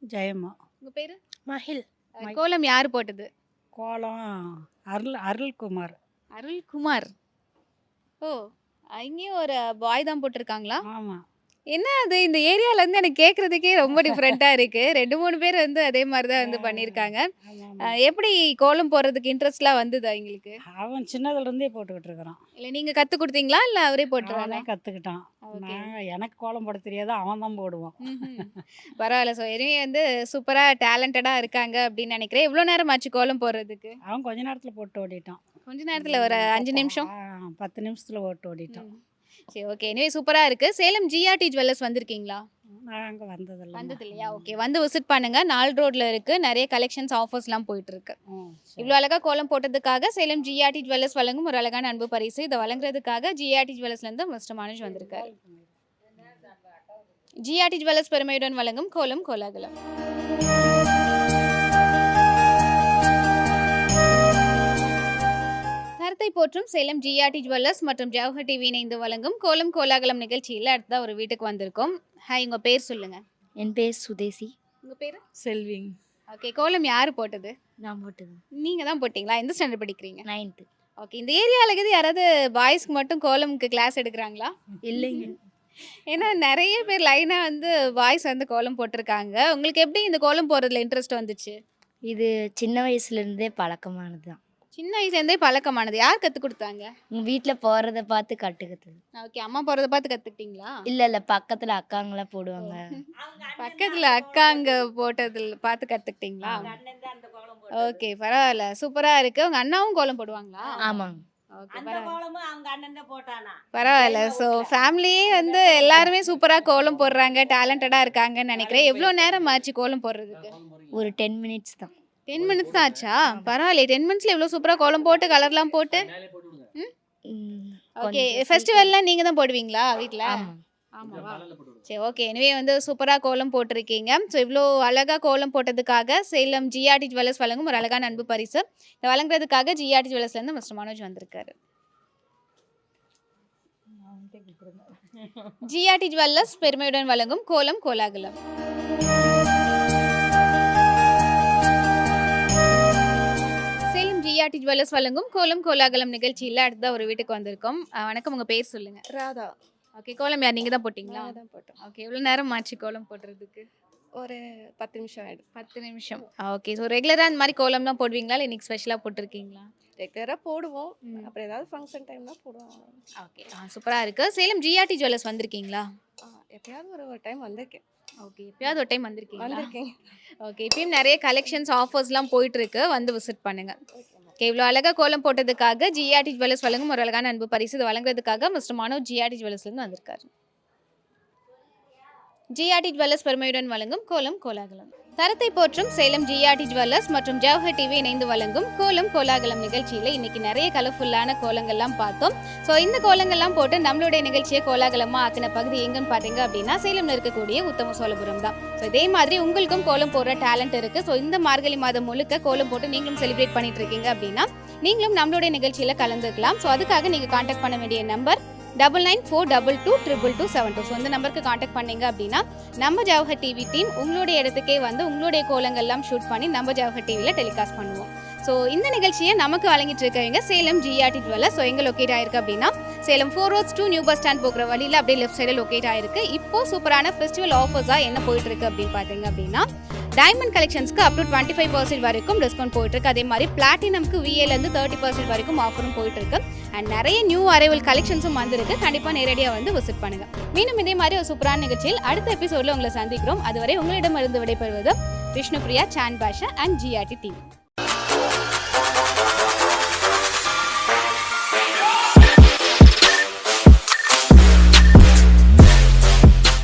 ஜெயம்மா. உங்க பேரு? மகிழ். கோலம் யார் போட்டது? கோலம் அருள்குமார். அருள்குமார். ஓ, இங்கேயும் ஒரு பாய் தான் போட்டிருக்காங்களா? ஆமாம். என்ன அது, இந்த ஏரியால இருந்து எனக்கு கேட்கறதுக்கே ரொம்ப டிஃப்ரெண்டா இருக்கு. 2-3 பேர் வந்து அதே மாதிரி தான் வந்து பண்ணியிருக்காங்க. எப்படி கோலம் போடுறதுக்கு இன்ட்ரெஸ்ட்லாம் வந்ததா எங்களுக்கு? அவன் சின்னதுலேருந்தே போட்டுக்கிட்டு இருக்கிறான். இல்லை நீங்க கத்து கொடுத்தீங்களா இல்லை அவரே போட்டுருவானா? அவனே கற்றுக்கிட்டான். எனக்கு கோலம் போட தெரியாது, அவன் தான் போடுவான். பரவாயில்ல. ஸோ எனவே வந்து சூப்பராக டேலண்டடாக இருக்காங்க அப்படின்னு நினைக்கிறேன். எவ்வளோ நேரம் ஆச்சு கோலம் போடுறதுக்கு? அவன் கொஞ்ச நேரத்தில் போட்டு ஓடிட்டான். கொஞ்ச நேரத்தில் ஒரு 5 நிமிஷம்? 10 நிமிஷத்தில் போட்டு ஓடிட்டான். சரி, ஓகே. எனவே சூப்பராக இருக்குது. சேலம் ஜிஆர்டி ஜுவல்லர்ஸ் வந்திருக்கீங்களா? நாங்கள் வந்தது இல்லையா? ஓகே, வந்து விசிட் பண்ணுங்க. 4 ரோட்ல இருக்கு. நிறைய கலெக்ஷன்ஸ் ஆஃபர்ஸ்லாம் போயிட்டு இருக்கு. இவ்வளோ அழகாக கோலம் போட்டதுக்காக சேலம் ஜிஆர்டி ஜுவல்லர்ஸ் வழங்கும் ஒரு அழகான அன்பு பரிசு. இதை வழங்குறதுக்காக ஜிஆர்டி ஜுவல்லர்ஸ்லேருந்து மிஸ்டர் மனோஜ் வந்திருக்காரு. ஜிஆர்டி ஜுவல்லர்ஸ் பெருமையுடன் வழங்கும் கோலம் கோலாகலம். தரத்தை போற்றும் சேலம் ஜிஆர்டி ஜுவல்லர்ஸ் மற்றும் ஜவஹர் டிவி இணைந்து வழங்கும் கோலம் கோலாகலம் நிகழ்ச்சியில் அடுத்த ஒரு வீட்டுக்கு வந்திருக்கோம். ஹாய், உங்க பேர் சொல்லுங்க. என் பேர் சுதேசி. உங்க பேரு? செல்விங். ஓகே, கோலம் யாரு போட்டது? நான் போட்டது. நீங்க தான் போட்டீங்களா? எந்த ஸ்டாண்டர்ட் படிக்கிறீங்க? 9th. ஓகே, இந்த ஏரியாவில் யாராவது பாய்ஸ்க்கு மட்டும் கோலமுக்கு கிளாஸ் எடுக்கிறாங்களா? இல்லைங்க. ஏன்னா நிறைய பேர் லைனாக வந்து பாய்ஸ் வந்து கோலம் போட்டிருக்காங்க. உங்களுக்கு எப்படி இந்த கோலம் போடுறதுல இன்ட்ரெஸ்ட் வந்துச்சு? இது சின்ன வயசுலேருந்தே பழக்கமானது தான். சின்ன வயசுலேருந்தே பழக்கமானது. யார் கற்றுக் கொடுத்தாங்க? உங்கள் வீட்டில் போகிறத பார்த்து கற்றுக்கிட்டது. ஓகே, அம்மா போகிறத பார்த்து கற்றுக்கிட்டீங்களா? இல்லை பக்கத்தில் அக்காங்களாம் போடுவாங்க. பக்கத்தில் அக்காங்க போட்டதில் பார்த்து கற்றுக்கிட்டீங்களா? ஓகே, பரவாயில்ல, சூப்பராக இருக்குது. உங்கள் அண்ணாவும் கோலம் போடுவாங்களா? ஆமாங்க. ஓகே அந்த கோலமும் அவங்க அண்ணன் தான் போட்டானா. பரவாயில்ல. ஸோ ஃபேமிலியே வந்து எல்லாருமே சூப்பராக கோலம் போடுறாங்க, டேலண்டடாக இருக்காங்கன்னு நினைக்கிறேன். எவ்வளோ நேரம் ஆச்சு கோலம் போடுறதுக்கு? ஒரு 10 மினிட்ஸ் தான் 10 மினிட்ஸ் தான் ஆச்சா? பரவாயில்லையே, 10 மினிட்ஸில் எவ்வளோ சூப்பராக கோலம் போட்டு கலர்லாம் போட்டு. ஓகே, ஃபெஸ்டிவல்லாம் நீங்கள் தான் போடுவீங்களா வீட்டில்? ஆமாவா? சரி, ஓகே. எனவே வந்து சூப்பராக கோலம் போட்டிருக்கீங்க. ஸோ இவ்வளோ அழகாக கோலம் போட்டதுக்காக சேலம் ஜிஆர்டி ஜுவல்லர்ஸ் வழங்கும் ஒரு அழகான அன்பு பரிசு. இதை வழங்குறதுக்காக ஜிஆர்டி ஜுவல்லர்ஸ்லேருந்து மிஸ்டர் மனோஜ் வந்திருக்காரு. ஜிஆர்டி ஜுவல்லர்ஸ் பெருமையுடன் வழங்கும் கோலம் கோலாகலம். சேலம் ஜிஆர்டி ஜுவல்லர்ஸ் வழங்கும் கோலம் கோலாகலம் நிகழ்ச்சியில் அடுத்த ஒரு வீட்டுக்கு வந்திருக்கோம். வணக்கம், உங்கள் பேர் சொல்லுங்க. ராதா. ஓகே, கோலம் யார் நீங்கள் தான் போட்டிங்களா? தான் போட்டோம். ஓகே, எவ்வளோ நேரம் ஆச்சு கோலம் போடுறதுக்கு? ஒரு 10 நிமிஷம் ஆயிடும். 10 நிமிஷம். ஓகே, ஸோ ரெகுலராக இந்த மாதிரி கோலம்லாம் போடுவீங்களா, இல்லை இன்னைக்கு ஸ்பெஷலாக போட்டிருக்கீங்களா? ரெகுலராக போடுவோம். அப்புறம் ஏதாவது ஃபங்க்ஷன் டைம்னா போடுவோம். ஓகே, சூப்பராக இருக்குது. சேலம் ஜிஆர்டி ஜுவல்லர்ஸ் வந்திருக்கீங்களா? எப்பயாவது ஒரு டைம் வந்திருக்கேன். ஓகே, எப்பயாவது ஒரு டைம் வந்திருக்கீங்களா? வந்திருக்கேன். ஓகே, இப்பயும் நிறைய கலெக்ஷன்ஸ் ஆஃபர்ஸ்லாம் போயிட்டுருக்கு, வந்து விசிட் பண்ணுங்கள். ஓகே, இவ்வளோ அழகாக கோலம் போட்டதுக்காக ஜிஆர்டி ஜுவல்லர்ஸ் வழங்கும் ஒரு அழகான அன்பு பரிசு. இது வழங்குறதுக்காக மிஸ்டர் மனோஜ் ஜிஆர்டி ஜுவல்லர்ஸ்லேருந்து வந்திருக்காரு. ஜிஆர்டி ஜுவல்லர்ஸ் பெருமையுடன் வழங்கும் கோலம் கோலாகலம். தரத்தை போற்றும் சேலம் ஜிஆர்டி ஜுவல்லர்ஸ் மற்றும் ஜவஹர் டிவி இணைந்து வழங்கும் கோலம் கோலாகலம் நிகழ்ச்சியில் இன்னைக்கு நிறைய கலர்ஃபுல்லான கோலங்கள்லாம் பார்த்தோம். ஸோ இந்த கோலங்கள்லாம் போட்டு நம்மளுடைய நிகழ்ச்சியை கோலாகலமாக ஆக்கின பகுதி எங்கன்னு பார்த்தீங்க அப்படின்னா சேலம்ல இருக்கக்கூடிய உத்தம சோழபுரம் தான். ஸோ இதே மாதிரி உங்களுக்கும் கோலம் போடுற டேலண்ட் இருக்குது. ஸோ இந்த மார்கழி மாதம் முழுக்க கோலம் போட்டு நீங்களும் செலிப்ரேட் பண்ணிட்டு இருக்கீங்க அப்படின்னா நீங்களும் நம்மளுடைய நிகழ்ச்சியில் கலந்துக்கலாம். ஸோ அதுக்காக நீங்கள் காண்டாக்ட் பண்ண வேண்டிய நம்பர் 9942222272. ஸோ இந்த நம்பருக்கு காண்டாக்ட் பண்ணீங்க அப்படின்னா நம்ம ஜவஹர் டிவி டீம் உங்களுடைய இடத்துக்கே வந்து உங்களுடைய கோலங்கள்லாம் ஷூட் பண்ணி நம்ம ஜவஹர் டிவியில் டெலிகாஸ்ட் பண்ணுவோம். ஸோ இந்த நிகழ்ச்சியை நமக்கு வழங்கிட்டு இருக்கவங்க சேலம் ஜிஆர்டி ஜுவல்லர்ஸ். ஸோ எங்கே லொக்கேட் ஆயிருக்கு அப்படின்னா Salem 4 Roads to new bus stand போகிற வழியில் அப்படியே லெஃப்ட் சைடில் லொக்கேட் ஆயிருக்கு. இப்போ சூப்பரான ஃபெஸ்டிவல் ஆஃபர்ஸாக என்ன போயிட்டு இருக்கு அப்படின்னு பார்த்தீங்க அப்படின்னா டைமண்ட் கலெக்ஷன்ஸ்க்கு அப் டு 25% வரைக்கும் டிஸ்கவுண்ட் போயிட்டு இருக்கு. அதே மாதிரி பிளாட்டினம்க்கு VAலேருந்து 30% வரைக்கும் ஆஃபரும் போயிட்டு இருக்கு. அண்ட் நிறைய நியூ அரைவல் கலெக்ஷன்ஸும் வந்திருக்கு. கண்டிப்பாக நேரடியாக வந்து விசிட் பண்ணுங்க. மீண்டும் இதே மாதிரி ஒரு சூப்பரான நிகழ்ச்சியில் அடுத்த எபிசோடில் உங்களை சந்திக்கிறோம். அதுவரை உங்களிடமிருந்து விடைபெறுவது Vishnupriya, Shan Basha and GRT TV.